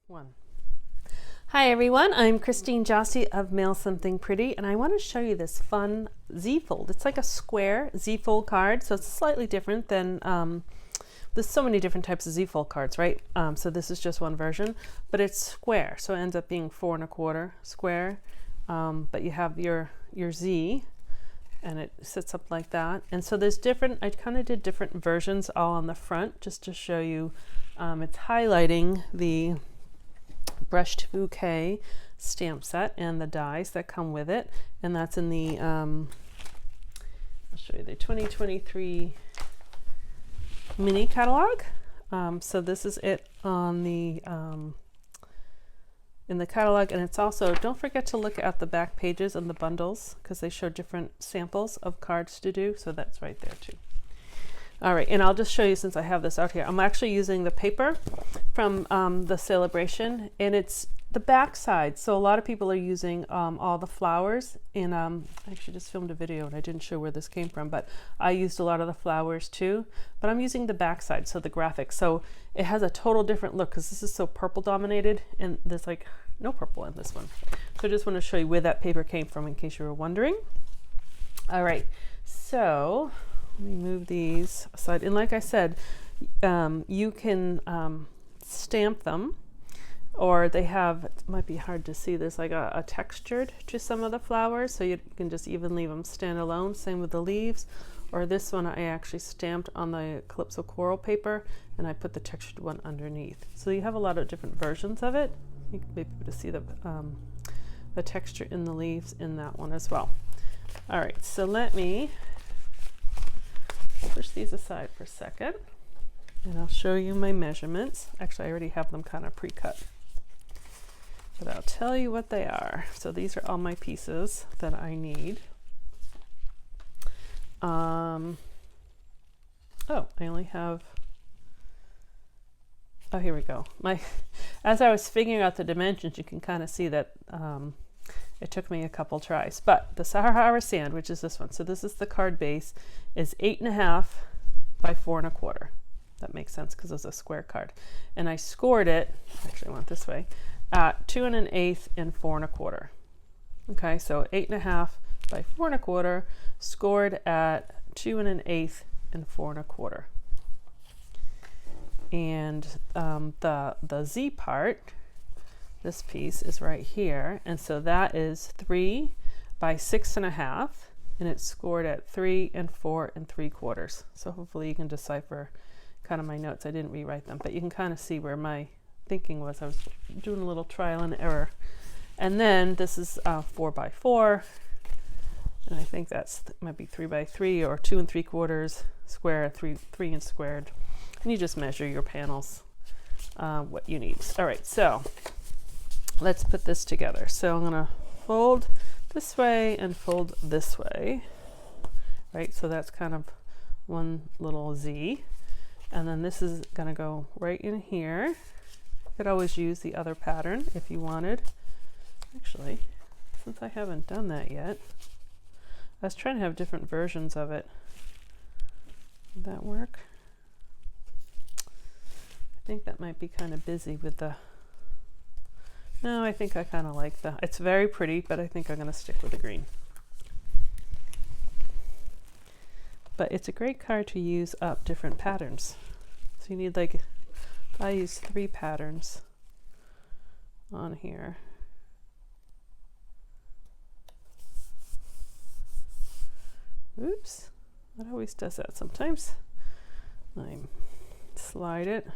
One. Hi everyone, I'm Christine Jossi of Mail Something Pretty, and I want to show you this fun Z-fold. It's like a square Z-fold card, so it's slightly different than, there's so many different types of Z-fold cards, right? So this is just one version, but it's square, so it ends up being 4 1/4 square, but you have your Z, and it sits up like that. And so there's different, I kind of did different versions all on the front, just to show you, it's highlighting the brushed bouquet stamp set and the dies that come with it, and that's in the I'll show you the 2023 mini catalog. So this is it on the in the catalog, and it's also, don't forget to look at the back pages and the bundles because they show different samples of cards to do, so that's right there too. All right, and I'll just show you, since I have this out here, I'm actually using the paper from the Celebration, and it's the back side. So a lot of people are using all the flowers, and I actually just filmed a video and I didn't show where this came from, but I used a lot of the flowers too, but I'm using the back side, so the graphic. So it has a total different look because this is so purple dominated, and there's like no purple in this one. So I just want to show you where that paper came from in case you were wondering. All right, so let me move these aside. And like I said, you can stamp them, or they have, it might be hard to see, there's like a textured to some of the flowers, so you can just even leave them stand alone. Same with the leaves. Or this one I actually stamped on the Calypso Coral paper, and I put the textured one underneath. So you have a lot of different versions of it. You can be able to see the texture in the leaves in that one as well. All right, so let me push these aside for a second, and I'll show you my measurements. Actually, I already have them kind of pre-cut, but I'll tell you what they are. So these are all my pieces that I need. Oh, I only have, oh, here we go. As I was figuring out the dimensions, you can kind of see that it took me a couple tries, but the Sahara Sand, which is this one, so this is the card base, is 8.5 by 4 1/4. That makes sense because it's a square card. And I scored it, actually I went this way, at 2 1/8 and 4 1/4. Okay, so 8.5 by 4 1/4, scored at 2 1/8 and 4 1/4. And the Z part, this piece is right here, and so that is 3 by 6.5, and it's scored at 3 and 4 3/4. So hopefully you can decipher kind of my notes. I didn't rewrite them, but you can kind of see where my thinking was. I was doing a little trial and error. And then this is 4 by 4, and I think that's might be 3 by 3 or 2 3/4 square, 3 and squared. And you just measure your panels what you need. All right, so let's put this together. So I'm gonna fold this way and fold this way, right? So that's kind of one little Z. And then this is gonna go right in here. You could always use the other pattern if you wanted. Actually, since I haven't done that yet, I was trying to have different versions of it. Would that work? I think that might be kind of busy with the, no, I think I kind of like the, it's very pretty, but I think I'm going to stick with the green. But it's a great card to use up different patterns. So you need, like, I use 3 patterns on here. Oops, that always does that sometimes. I slide it.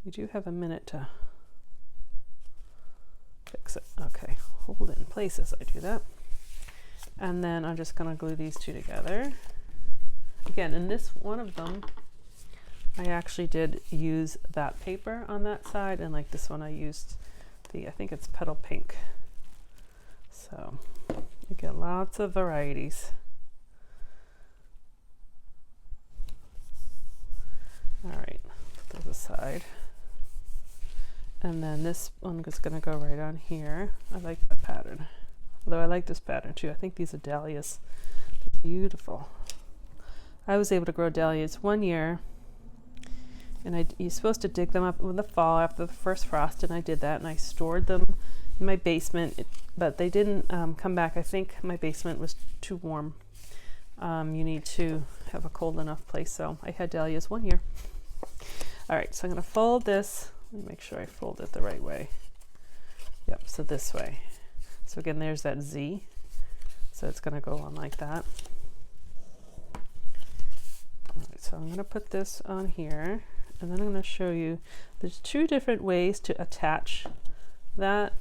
You do have a minute to fix it. Okay, hold it in place as I do that. And then I'm just gonna glue these two together. Again, in this one of them, I actually did use that paper on that side, and like this one I used the, I think it's Petal Pink. So you get lots of varieties. All right, put those aside. And then this one is going to go right on here. I like that pattern. Although I like this pattern too. I think these are dahlias. Beautiful. I was able to grow dahlias one year And you're supposed to dig them up in the fall after the first frost, and I did that, and I stored them in my basement, but they didn't come back. I think my basement was too warm. You need to have a cold enough place, so I had dahlias 1 year. All right, so I'm going to fold this. Let me make sure I fold it the right way. Yep, so this way. So again, there's that Z. So it's going to go on like that. All right, so I'm going to put this on here, and then I'm going to show you there's 2 different ways to attach that.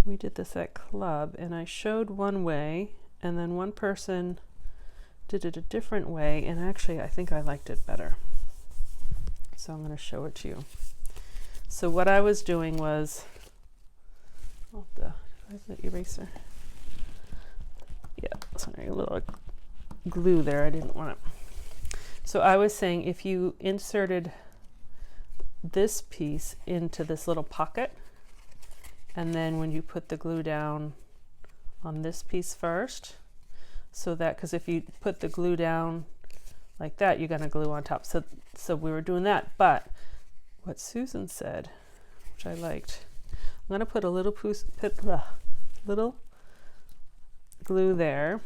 We did this at club, and I showed one way, and then one person did it a different way, and actually I think I liked it better. So I'm going to show it to you. So what I was doing was, where's the eraser? Yeah, sorry, a little glue there. I didn't want it. So I was saying if you inserted this piece into this little pocket, and then when you put the glue down on this piece first, so that, because if you put the glue down like that, you're going to glue on top. So we were doing that. But what Susan said, which I liked, I'm going to put a little glue there.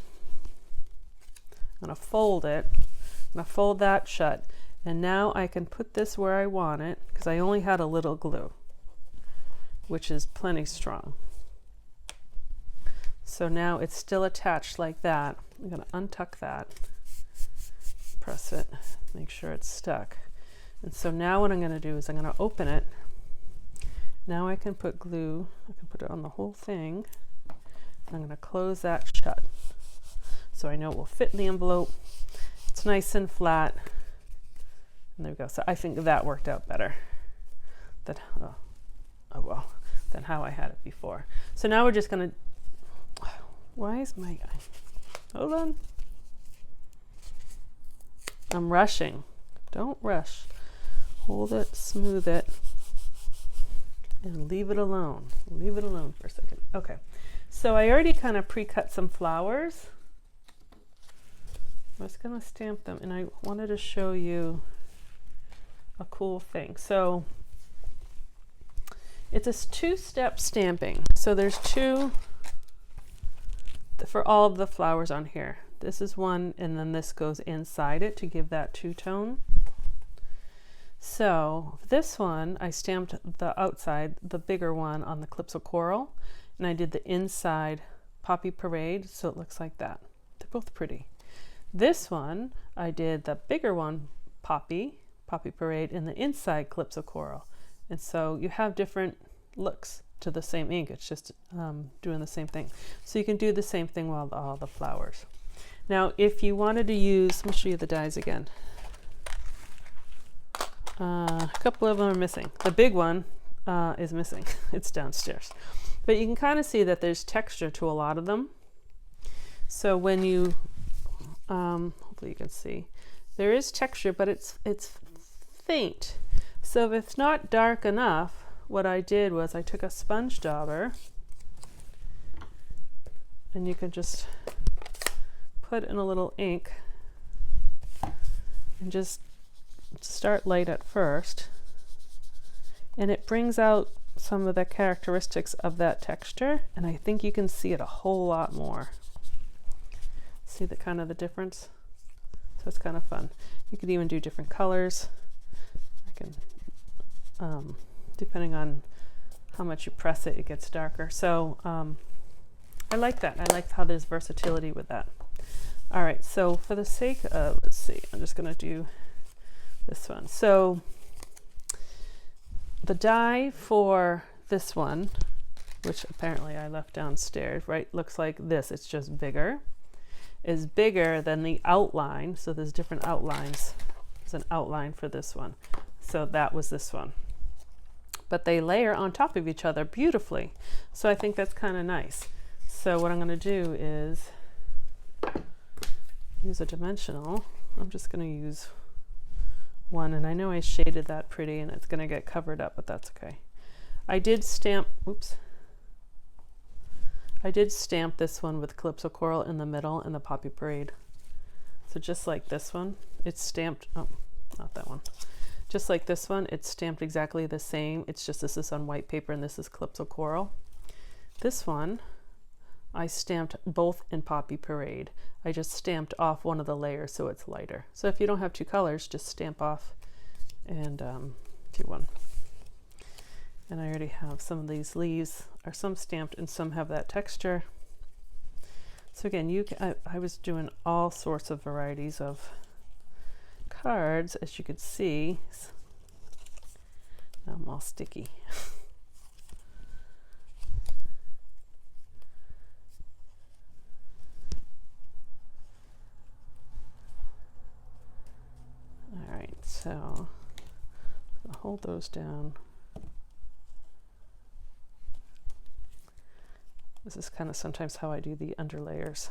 I'm going to fold it. I'm going to fold that shut. And now I can put this where I want it, because I only had a little glue, which is plenty strong. So now it's still attached like that. I'm going to untuck that, press it, make sure it's stuck. And so now what I'm going to do is I'm going to open it. Now I can put glue, I can put it on the whole thing. I'm going to close that shut, so I know it will fit in the envelope. It's nice and flat. And there we go. So I think that worked out better than how I had it before. So now we're just going to, why is my, hold on. I'm rushing. Don't rush. Hold it, smooth it, and leave it alone. Leave it alone for a second. Okay. So I already kind of pre-cut some flowers. I was going to stamp them, and I wanted to show you a cool thing. So it's a 2-step stamping. So there's 2 for all of the flowers on here. This is one, and then this goes inside it to give that 2-tone. So this one, I stamped the outside, the bigger one, on the Calypso Coral, and I did the inside Poppy Parade, so it looks like that. They're both pretty. This one, I did the bigger one, Poppy Parade, in the inside Calypso Coral. And so you have different looks to the same ink. It's just doing the same thing. So you can do the same thing with all the flowers. Now, if you wanted to use, let me show you the dies again. A couple of them are missing. The big one is missing. It's downstairs. But you can kind of see that there's texture to a lot of them. So when you, hopefully you can see, there is texture, but it's faint. So if it's not dark enough, what I did was I took a sponge dauber, and you can just put in a little ink and just start light at first, and it brings out some of the characteristics of that texture, and I think you can see it a whole lot more. See the kind of the difference? So it's kind of fun. You could even do different colors. I can, depending on how much you press it, it gets darker. So I like that. I like how there's versatility with that. All right, so for the sake of, let's see, I'm just gonna do this one. So the die for this one, which apparently I left downstairs, right, looks like this. It's just bigger, is bigger than the outline. So there's different outlines. There's an outline for this one. So that was this one. But they layer on top of each other beautifully. So I think that's kind of nice. So what I'm going to do is use a dimensional. I'm just going to use one, and I know I shaded that pretty and it's going to get covered up, but that's okay. I did stamp, oops. I did stamp this one with Calypso Coral in the middle and the Poppy Parade. So just like this one, it's stamped, oh, not that one. Just like this one, it's stamped exactly the same. It's just this is on white paper and this is Calypso Coral. This one, I stamped both in Poppy Parade. I just stamped off one of the layers so it's lighter. So if you don't have two colors, just stamp off and do one. And I already have some of these leaves are some stamped and some have that texture. So again, I was doing all sorts of varieties of cards, as you could see. Now I'm all sticky. All right, so I'll hold those down. This is kind of sometimes how I do the underlayers.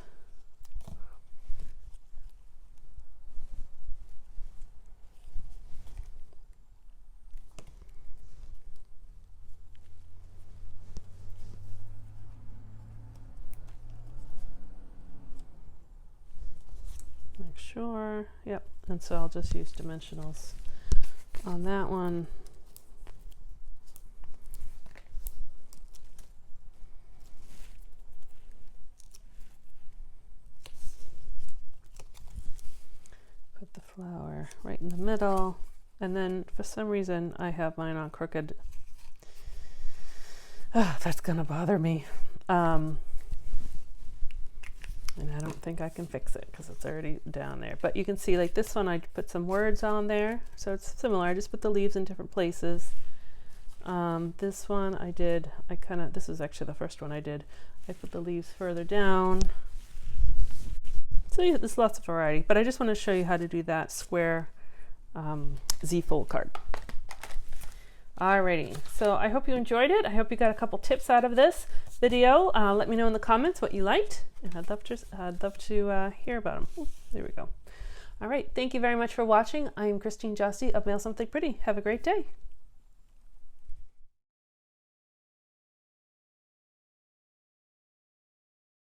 Make sure, yep, and so I'll just use dimensionals on that one. Put the flower right in the middle, and then for some reason I have mine on crooked. That's gonna bother me. And I don't think I can fix it because it's already down there. But you can see like this one, I put some words on there. So it's similar. I just put the leaves in different places. This one this is actually the first one I did. I put the leaves further down. So yeah, there's lots of variety. But I just want to show you how to do that square Z-fold card. Alrighty, so I hope you enjoyed it. I hope you got a couple tips out of this video. Let me know in the comments what you liked, and I'd love to hear about them. Ooh, there we go. All right, thank you very much for watching. I am Christine Josti of Mail Something Pretty. Have a great day.